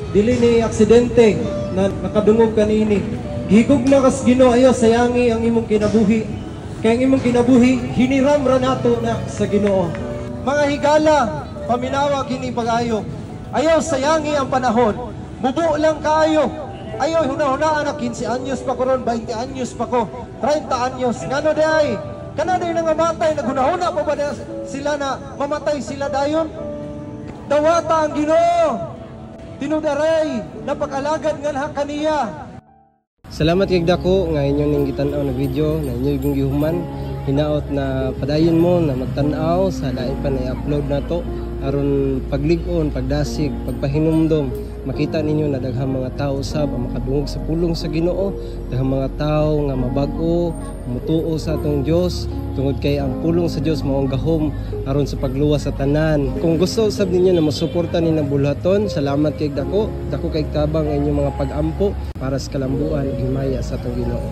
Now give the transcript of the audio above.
dili ni aksidente na nakadungog kanini. Gihigugma kas Ginoo ayo sayangi ang imong kinabuhi. Kay ang imong kinabuhi hiniram ra nato na sa Ginoo. Mga higala, paminawa kini pag-ayo. Ayaw sayangi ang panahon. Mubo lang kayo. Ayaw hunahunaan na 15 anyos pa ko ron, 20 anyos pa ko, 30 anyos. Ngano day? Kanaday na mamatay, naghunahuna pa ba sila na mamatay sila dayon? Dawata ang Ginoo. Tinudaray, napag-alagad nga kaniya. Salamat kay dako nga inyo ning gitan-aw na video na inyo yung gihuman. Hinaot na padayon mo na magtan-aw sa lain pa na i-upload nato aron paglig-on, pagdasig, pagpahinumdom. Makita ninyo na daghang mga tao usab ang makadungog sa pulong sa Ginoo, daghang mga tao nga mabag-o, mutuo sa atong Dios tungod kay ang pulong sa Dios mao ang gahom aron sa pagluwas sa tanan. Kung gusto usab ninyo na mosuporta ni Bulhaton, salamat kay dako kay tabang ang inyong mga pag-ampo para sa kalambuan ug himaya sa atong Ginoo.